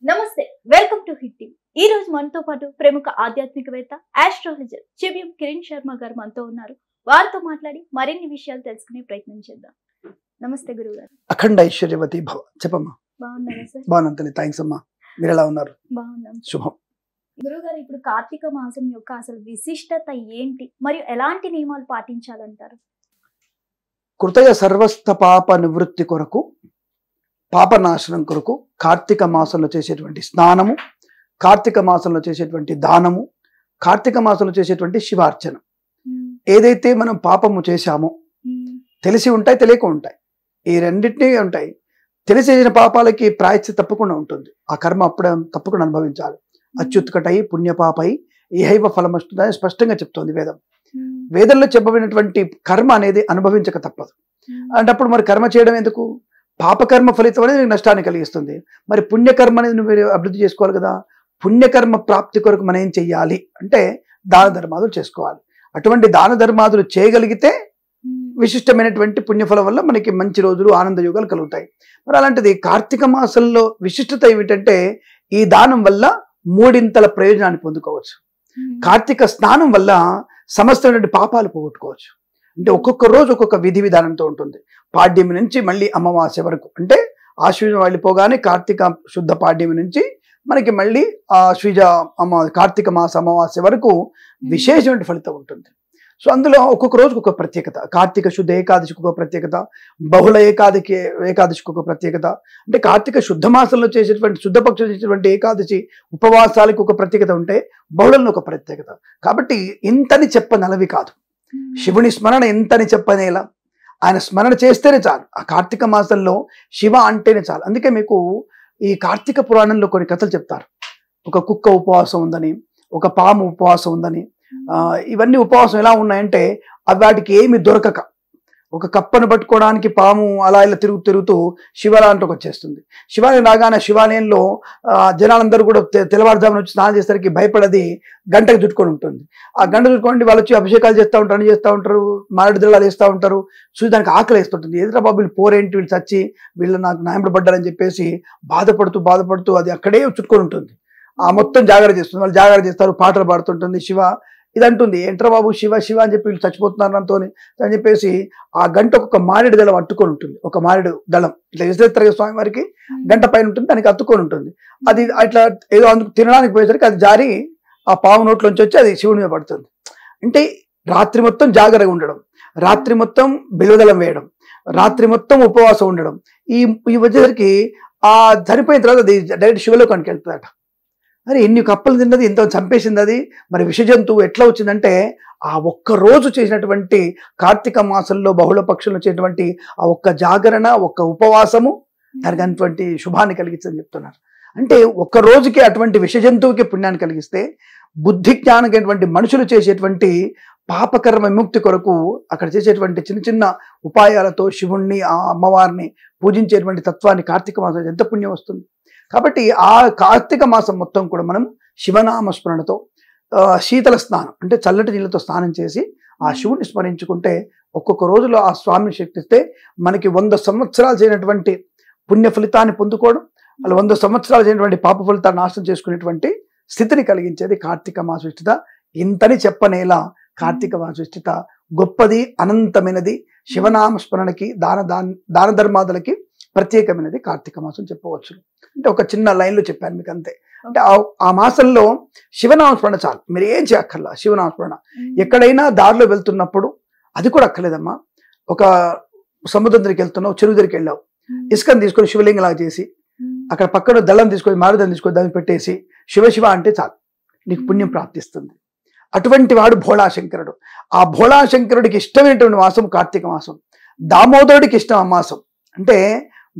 నమస్తే, welcome to hit TV. ఈ రోజు మనతో పాటు ప్రముఖ ఆధ్యాత్మికవేత్త ఆస్ట్రాలజర్ చెవియం కిరణ్ శర్మ గారు మనతో ఉన్నారు. వారితో మాట్లాడి మరిన్ని విషయాలు తెలుసుకునే ప్రయత్నం చేద్దాం. నమస్తే గురుగారు. అఖండ ఐశ్వర్యవతి భవ. చెప్పమ్మా. బాగున్నారా సార్? బాగున్నాను. థ్యాంక్స్ అమ్మా. మీరు ఎలా ఉన్నారు? బాగున్నాం. శుభం. గురుగారు, ఇప్పుడు కార్తీక మాసం యొక్క అసలు విశిష్టత ఏంటి మరియు ఎలాంటి నియమాలు పాటించాలంటారు? కృతయ సర్వస్థ పాప నివృత్తి కొరకు, పాపనాశనం కొరకు కార్తీక మాసంలో చేసేటువంటి స్నానము, కార్తీక మాసంలో చేసేటువంటి దానము, కార్తీక మాసంలో చేసేటువంటి శివార్చన, ఏదైతే మనం పాపము చేశామో తెలిసి ఉంటాయి, తెలియక ఉంటాయి, ఈ రెండింటినీ ఉంటాయి. తెలిసి చేసిన పాపాలకి ప్రాయశ్చిత్తం తప్పకుండా ఉంటుంది. ఆ కర్మ అప్పుడే తప్పకుండా అనుభవించాలి. అత్యుత్కటై పుణ్యపాపై ఏహైవ ఫలమస్తుందని స్పష్టంగా చెప్తోంది వేదం. వేదంలో చెప్పబడినటువంటి కర్మ అనేది అనుభవించక తప్పదు. అంటప్పుడు మరి కర్మ చేయడం ఎందుకు? పాపకర్మ ఫలితం అనేది నష్టాన్ని కలిగిస్తుంది. మరి పుణ్యకర్మ అనేది నువ్వు అభివృద్ధి చేసుకోవాలి కదా. పుణ్యకర్మ ప్రాప్తి కొరకు మనం ఏం చెయ్యాలి అంటే దాన ధర్మాదులు చేసుకోవాలి. అటువంటి దాన ధర్మాదులు చేయగలిగితే విశిష్టమైనటువంటి పుణ్యఫలం వల్ల మనకి మంచి రోజులు, ఆనంద యోగాలు కలుగుతాయి. మరి అలాంటిది కార్తీక మాసంలో విశిష్టత ఏమిటంటే ఈ దానం వల్ల మూడింతల ప్రయోజనాన్ని పొందుకోవచ్చు. కార్తీక స్నానం వల్ల సమస్తమైనటువంటి పాపాలు పోగొట్టుకోవచ్చు. అంటే ఒక్కొక్క రోజు ఒక్కొక్క విధి విధానంతో ఉంటుంది. పాడ్యమి నుంచి మళ్ళీ అమావాస్య వరకు, అంటే ఆశ్వీజం వెళ్ళిపోగానే కార్తీక శుద్ధ పాడ్యమి నుంచి మనకి మళ్ళీ కార్తీక మాస అమావాస్య వరకు విశేషమైన ఫలితం ఉంటుంది. సో అందులో ఒక్కొక్క రోజుకి ఒక ప్రత్యేకత. కార్తీక శుద్ధ ఏకాదశికి ఒక ప్రత్యేకత, బహుళ ఏకాదశికి ఒక ప్రత్యేకత. అంటే కార్తీక శుద్ధ మాసంలో చేసేటువంటి శుద్ధపక్షంలో చేసేటువంటి ఏకాదశి ఉపవాసాలకు ఒక ప్రత్యేకత ఉంటే బహుళంలో ఒక ప్రత్యేకత. కాబట్టి ఇంతని చెప్పనలవి కాదు. శివుని స్మరణ ఎంతని చెప్పనేలా, ఆయన స్మరణ చేస్తేనే చాలు. ఆ కార్తీక మాసంలో శివ అంటేనే చాలు. అందుకే మీకు ఈ కార్తీక పురాణంలో కొన్ని కథలు చెప్తారు. ఒక కుక్క ఉపవాసం ఉందని, ఒక పాము ఉపవాసం ఉందని. ఇవన్నీ ఉపవాసం ఎలా ఉన్నాయంటే వాటికి ఏమి దొరకక, ఒక కప్పను పట్టుకోవడానికి పాము అలా ఇలా తిరుగుతూ శివాలయానికి వచ్చేస్తుంది. శివాలయం రాగానే శివాలయంలో జనాలందరూ కూడా తెల్లవారుజామున వచ్చి స్నానం చేసేసరికి భయపడది గంటకు చుట్టుకొని ఉంటుంది. ఆ గంట చుట్టుకోండి వాళ్ళు వచ్చి అభిషేకాలు చేస్తూ ఉంటారు, అన్ని చేస్తూ ఉంటారు, మారేడు దళాలు వేస్తూ ఉంటారు. చూసి ఆకలి వేస్తుంటుంది. ఎదురా బాబు వీళ్ళు పోరేంటి, వీళ్ళు చచ్చి వీళ్ళు నాకు న్యాయం పడ్డారని చెప్పేసి బాధపడుతూ అది అక్కడే చుట్టుకొని ఉంటుంది. ఆ మొత్తం జాగ్రత్త చేస్తుంది. వాళ్ళు జాగ్రత్త చేస్తారు, పాటలు పాడుతుంటుంది. శివ ఇదంటుంది, ఎంట్రా బాబు శివ శివ అని చెప్పి వీళ్ళు చచ్చిపోతున్నారు నాతో అని చెప్పేసి ఆ గంట ఒక్కొక్క మారేడు దళం అట్టుకొని ఉంటుంది. ఒక మారేడు దళం ఇట్లా విశ్వేశ్వర స్వామి వారికి గంట పైన ఉంటుంది, దానికి అత్తుకొని ఉంటుంది. అది అట్లా ఏదో అందుకు తినడానికి పోయేసరికి అది జారి ఆ పాము నోట్లోంచి వచ్చి అది శివుని మీద పడుతుంది. అంటే రాత్రి మొత్తం జాగ్రత్తగా ఉండడం, రాత్రి మొత్తం బిల్వదళం వేయడం, రాత్రి మొత్తం ఉపవాసం ఉండడం, ఈ వచ్చేసరికి ఆ చనిపోయిన తర్వాత అది డైరెక్ట్ శివలోకానికి వెళ్తుందట. అరే ఎన్ని కప్పలు తిన్నది, ఎంత చంపేసింది అది, మరి విష జంతువు ఎట్లా వచ్చిందంటే ఆ ఒక్క రోజు చేసినటువంటి కార్తీక మాసంలో బహుళ పక్షులు చేసినటువంటి ఆ ఒక్క జాగరణ, ఒక్క ఉపవాసము దానికి అటువంటి శుభాన్ని కలిగించని చెప్తున్నారు. అంటే ఒక్క రోజుకి అటువంటి విష జంతువుకి పుణ్యాన్ని కలిగిస్తే బుద్ధి జ్ఞానమైనటువంటి మనుషులు చేసేటువంటి పాపకర్మ విముక్తి కొరకు అక్కడ చేసేటువంటి చిన్న చిన్న ఉపాయాలతో శివుణ్ణి, ఆ అమ్మవారిని పూజించేటువంటి తత్వాన్ని కార్తీక మాసం ఎంత పుణ్యం వస్తుంది. కాబట్టి ఆ కార్తీక మాసం మొత్తం కూడా మనం శివనామ స్మరణతో శీతల స్నానం అంటే చల్లటి నీళ్ళతో స్నానం చేసి ఆ శివుని స్మరించుకుంటే ఒక్కొక్క రోజులో ఆ స్వామిని శక్తిస్తే మనకి 100 సంవత్సరాలు చేయనటువంటి పుణ్య ఫలితాన్ని పొందుకోవడం, అలా 100 సంవత్సరాలు చేయనటువంటి పాప ఫలితాన్ని నాశనం చేసుకునేటువంటి స్థితిని కలిగించేది కార్తీక మాస విశిష్టత. ఇంతని చెప్పనేలా కార్తీక మాస విశిష్టత గొప్పది, అనంతమైనది. శివనామ స్మరణకి దాన ధర్మాదులకి ప్రత్యేకమైనది కార్తీక మాసం చెప్పవచ్చు. అంటే ఒక చిన్న లైన్లో చెప్పాను మీకు అంతే. అంటే ఆ మాసంలో శివనామస్మరణ చాలు, మీరు ఏం చేయక్కర్లా. శివనామస్మరణ ఎక్కడైనా దారిలో వెళ్తున్నప్పుడు, అది కూడా అక్కర్లేదమ్మా, ఒక సముద్రం దగ్గరికి వెళ్తున్నావు, చెరువు దగ్గరికి వెళ్ళావు, ఇసుకను తీసుకొని శివలింగలాగా చేసి అక్కడ పక్కన దళం తీసుకొని మారుదం తీసుకొని దాన్ని పెట్టేసి శివ శివ అంటే చాలు, నీకు పుణ్యం ప్రాప్తిస్తుంది. అటువంటి వాడు భోళాశంకరుడు. ఆ భోళాశంకరుడికి ఇష్టమైనటువంటి మాసం కార్తీక మాసం. దామోదరుడికి ఇష్టం ఆ మాసం. అంటే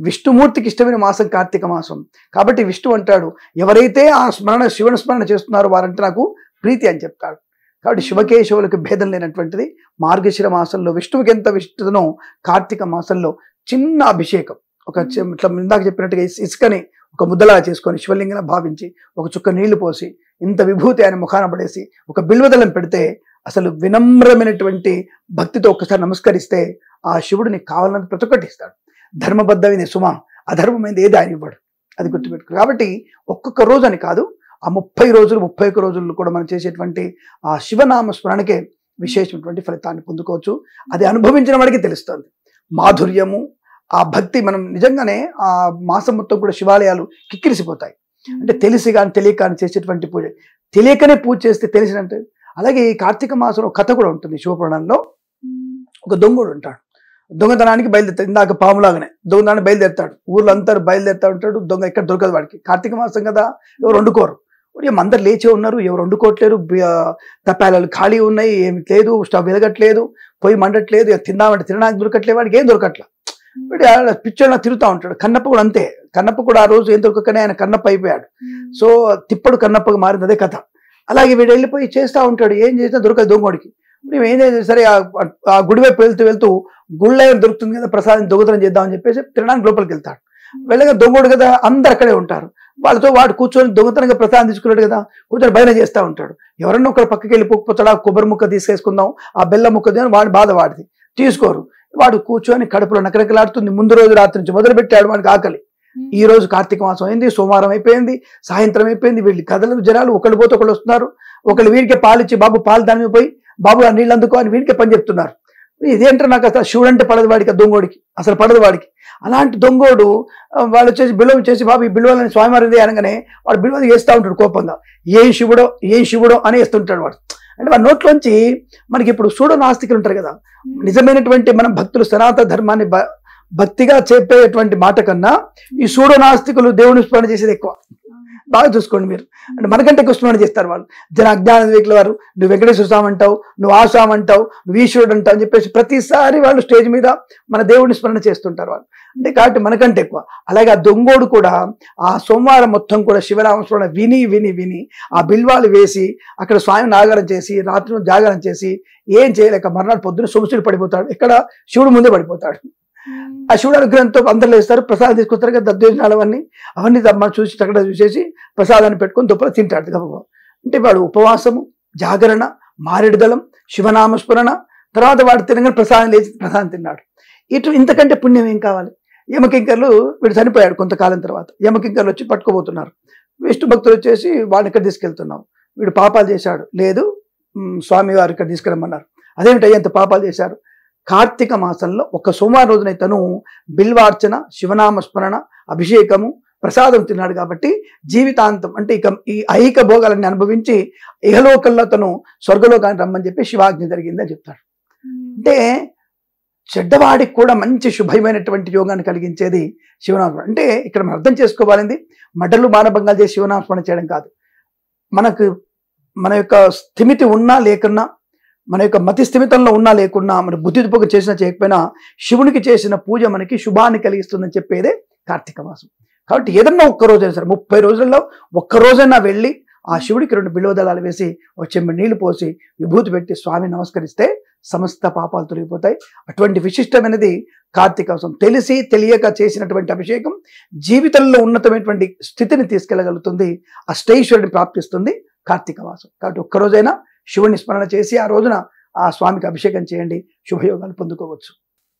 విష్ణుమూర్తికి ఇష్టమైన మాసం కార్తీక మాసం. కాబట్టి విష్ణు అంటాడు, ఎవరైతే ఆ శివుని స్మరణ చేస్తున్నారో వారంటే నాకు ప్రీతి అని చెప్తాడు. కాబట్టి శివకేశవులకు భేదం లేనటువంటిది మార్గశిర మాసంలో విష్ణువుకి ఎంత విష్ణునో కార్తీక మాసంలో చిన్న అభిషేకం, ఒక ఇట్లా ఇందాక చెప్పినట్టుగా ఇసుకని ఒక ముద్దలా చేసుకొని శివలింగన భావించి ఒక చుక్క నీళ్లు పోసి ఇంత విభూతి ఆయన ముఖాన పడేసి ఒక బిల్వదళం పెడితే అసలు వినమ్రమైనటువంటి భక్తితో ఒక్కసారి నమస్కరిస్తే ఆ శివుడిని కావాలని ప్రతి ఒక్కటి ఇస్తాడు. ధర్మబద్ధమైంది సుమ, అధర్మమైంది ఏది ఆయన ఇవ్వడు. అది గుర్తుపెట్టుకోవాలి. కాబట్టి ఒక్కొక్క రోజు అని కాదు, ఆ 30 రోజులు 31 రోజులు కూడా మనం చేసేటువంటి ఆ శివనామ స్మరణకే విశేషమైనటువంటి ఫలితాన్ని పొందుకోవచ్చు. అది అనుభవించిన వాడికి తెలుస్తుంది మాధుర్యము, ఆ భక్తి. మనం నిజంగానే ఆ మాసం మొత్తం కూడా శివాలయాలు కిక్కిరిసిపోతాయి. అంటే తెలిసి కానీ తెలియక కానీ చేసేటువంటి పూజ, తెలియకనే పూజ చేస్తే తెలిసినట్టు. అలాగే ఈ కార్తీక మాసంలో కథ కూడా ఉంటుంది. శివపురాణంలో ఒక దొంగడు ఉంటాడు, దొంగతనానికి బయలుదేరుతాడు. ఇందాక పాములాగానే దొంగతనాన్ని బయలుదేరుతాడు, ఊర్లో అంతా బయలుదేరుతా ఉంటాడు. దొంగ ఎక్కడ దొరకదు వాడికి. కార్తీక మాసం కదా, ఎవరు వండుకోరు, అందరు లేచే ఉన్నారు, ఎవరు వండుకోవట్లేరు, తప్పాలు ఖాళీ ఉన్నాయి, ఏమి లేదు, స్టవ్ వెలగట్లేదు, పొయ్యి మండట్లేదు, తిందామంటే తినడానికి దొరకట్లేదు, వాడికి ఏం దొరకట్లా. పిచ్చోళ్ళ తిరుగుతూ ఉంటాడు. కన్నప్ప కూడా అంతే. కన్నప్ప కూడా ఆ రోజు ఏం దొరకకనే ఆయన కన్నప్ప అయిపోయాడు. సో తిప్పడు కన్నప్పగా మారింది, అదే కథ. అలాగే వీడు వెళ్ళిపోయి చేస్తూ ఉంటాడు, ఏం చేసినా దొరకదు దొంగోడికి. మేము ఏం చేసి సరే ఆ గుడి వైపు వెళ్తూ గుళ్ళ దొరుకుతుంది కదా ప్రసాదం, దొంగతనం చేద్దామని చెప్పేసి తినడానికి లోపలికి వెళ్తాడు. వెళ్ళగా దొంగోడు కదా, అందరు అక్కడే ఉంటారు. వాళ్ళతో వాడు కూర్చొని దొంగతనంగా ప్రసాదం తీసుకున్నాడు కదా, కూర్చొని భయన చేస్తూ ఉంటాడు. ఎవరన్నా ఒకరు పక్కకి వెళ్ళిపోకపోతాడు, ఆ కొబ్బరి ముక్క తీసేసుకుందాం, ఆ బెల్లం ముక్క వాడి బాధ వాడిది, తీసుకోరు. వాడు కూర్చొని కడుపులో నకరకలాడుతుంది. ముందు రోజు రాత్రి నుంచి మొదలు పెట్టాడు వాడికి ఆకలి. ఈ రోజు కార్తీక మాసం అయింది, సోమవారం అయిపోయింది, సాయంత్రం అయిపోయింది. వీళ్ళు కథలు జనాలు ఒకళ్ళు పోతే ఒకళ్ళు వస్తున్నారు. ఒకళ్ళు వీడికే పాలు ఇచ్చి, బాబు పాలు దాని పోయి, బాబు ఆ నీళ్ళు అందుకో అని వీడికే పని చెప్తున్నారు. ఇదేంటారు, నాకు అసలు శివుడు అంటే పడదు వాడికి, ఆ దొంగోడికి అసలు పడదు వాడికి. అలాంటి దొంగోడు వాళ్ళు వచ్చేసి బిల్వం చేసి, బాబు ఈ బిల్వాలని స్వామివారిది అనగానే వాడు బిల్వలు చేస్తూ ఉంటాడు కోపంగా. ఏం శివుడో అని వేస్తుంటాడు వాడు. అంటే వాడి నోట్లోంచి మనకి ఇప్పుడు సూడో నాస్తికులు ఉంటారు కదా, నిజమైనటువంటి మనం భక్తులు సనాతన ధర్మాన్ని భక్తిగా చెప్పేటువంటి మాట కన్నా ఈ సూడో నాస్తికులు దేవుని స్మరణ చేసేది ఎక్కువ. బాగా చూసుకోండి మీరు. అంటే మనకంటే ఎక్కువ స్మరణ చేస్తారు వాళ్ళు. జన అజ్ఞాన వివేకుల వారు, నువ్వు వెంకటేశ్వర స్వామి అంటావు, నువ్వు ఆ స్వామి అంటావు, నువ్వు ఈశ్వరుడు అంటావు అని చెప్పేసి ప్రతిసారి వాళ్ళు స్టేజ్ మీద మన దేవుడిని స్మరణ చేస్తుంటారు వాళ్ళు. అంటే కాబట్టి మనకంటే ఎక్కువ. అలాగే ఆ దొంగోడు కూడా ఆ సోమవారం మొత్తం కూడా శివనామ స్మరణ విని విని విని ఆ బిల్వాలు వేసి అక్కడ స్వామి నాగారం చేసి రాత్రి జాగారం చేసి ఏం చేయలేక మర్నాడు పొద్దున సొమ్ముసుడు పడిపోతాడు. ఇక్కడ శివుడు ముందే పడిపోతాడు. ఆ శివుడు అనుగ్రహంతో అందరూ లేస్తారు, ప్రసాదం తీసుకొస్తారు కదా, దద్దోజనాలు అవన్నీ మనం చూసి అక్కడ చూసేసి ప్రసాదాన్ని పెట్టుకొని దుప్పలు తింటాడు గబగబా. అంటే వాడు ఉపవాసము, జాగరణ, మారేడుదలం, శివనామస్మరణ, తర్వాత వాడు తినగానే ప్రసాదం లేచి ప్రసాదం తిన్నాడు. ఇంతకంటే పుణ్యం ఏం కావాలి? యమకింకర్లు, వీడు చనిపోయాడు కొంతకాలం తర్వాత, యమకింకర్లు వచ్చి పట్టుకోబోతున్నారు. విష్ణు భక్తులు వచ్చేసి వాడిని ఇక్కడ తీసుకెళ్తున్నాం, వీడు పాపాలు చేశాడు. లేదు, స్వామి వారు ఇక్కడ తీసుకురమ్మన్నారు. అదేమిటయ్యా ఎంత పాపాలు చేశారు? కార్తీక మాసంలో ఒక సోమవారం రోజున తను బిల్వార్చన, శివనామస్మరణ, అభిషేకము, ప్రసాదం తిన్నాడు కాబట్టి జీవితాంతం అంటే ఇక ఈ ఐహిక భోగాలన్నీ అనుభవించి ఇహలోకంలో తను స్వర్గలోకానికి రమ్మని చెప్పి శివాజ్ఞ జరిగిందని చెప్తాడు. అంటే చెడ్డవాడికి కూడా మంచి శుభమైనటువంటి యోగాన్ని కలిగించేది శివనామస్మరణ. అంటే ఇక్కడ మనం అర్థం చేసుకోవాలింది మడ్డలు మానభంగాలు చేసి శివనామస్మరణ చేయడం కాదు. మన యొక్క స్థిమితి ఉన్నా లేకున్నా, మన యొక్క మతి స్థిమితంలో ఉన్నా లేకున్నా, మన బుద్ధిపూర్వకం చేసినా చేయకపోయినా శివునికి చేసిన పూజ మనకి శుభాన్ని కలిగిస్తుందని చెప్పేదే కార్తీక మాసం. కాబట్టి ఏదన్నా ఒక్కరోజైనా సరే 30 రోజుల్లో ఒక్కరోజైనా వెళ్ళి ఆ శివుడికి 2 బిల్వదళాలు వేసి చెంబడి నీళ్లు పోసి విభూతి పెట్టి స్వామి నమస్కరిస్తే సమస్త పాపాలు తొలగిపోతాయి. అటువంటి విశిష్టమైనది కార్తీక మాసం. తెలిసి తెలియక చేసినటువంటి అభిషేకం జీవితంలో ఉన్నతమైనటువంటి స్థితిని తీసుకెళ్లగలుగుతుంది, అష్టైశ్వర్యాన్ని ప్రాప్తిస్తుంది కార్తీక మాసం. కాబట్టి ఒక్కరోజైనా శివుని స్మరణ చేసి ఆ రోజున ఆ స్వామికి అభిషేకం చేయండి, శుభయోగాలు పొందుకోవచ్చు.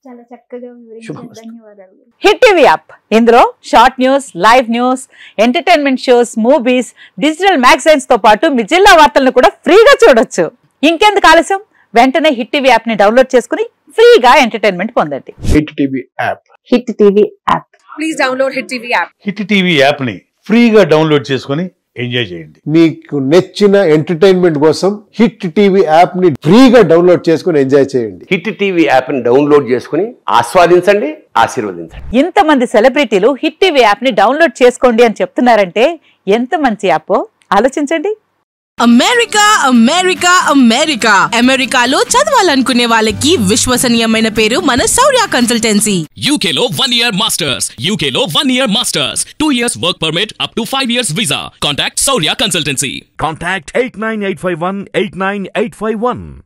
చాలా చక్కగా వివరించారు, ధన్యవాదాలు. హిట్ టీవీ యాప్, ఇందులో short news, live news, entertainment shows, movies, digital magazines తో పాటు మీ జిల్లా వార్తలను కూడా ఫ్రీగా చూడొచ్చు. ఇంకెందుకు ఆలస్యం, వెంటనే హిట్ టీవీ యాప్ ని డౌన్లోడ్ చేసుకుని ఫ్రీగా ఎంటర్టైన్మెంట్ పొందండి. Hit TV app, hit TV app, please download hit TV app. Hit TV app ని ఫ్రీగా డౌన్లోడ్ చేసుకుని ఎంజాయ్ చేయండి. మీకు నచ్చిన ఎంటర్టైన్మెంట్ కోసం హిట్ టీవీ యాప్ ని ఫ్రీగా డౌన్లోడ్ చేసుకుని ఎంజాయ్ చేయండి. హిట్ టీవీ యాప్ ని డౌన్లోడ్ చేసుకుని ఆస్వాదించండి, ఆశీర్వదించండి. ఇంతమంది సెలబ్రిటీలు హిట్ టీవీ యాప్ ని డౌన్లోడ్ చేసుకోండి అని చెప్తున్నారంటే ఎంత మంచి యాప్ ఆలోచించండి. అమెరికా అమెరికా అమెరికా అమెరికాలో చదవాలనుకునే వాళ్ళకి విశ్వసనీయమైన పేరు మన శౌర్య కన్సల్టెన్సీ. UK లో 1 year masters, UK లో 1 year masters, 2 years work permit up to 5 years visa. Contact Saurya Consultancy. Contact 89851 89851.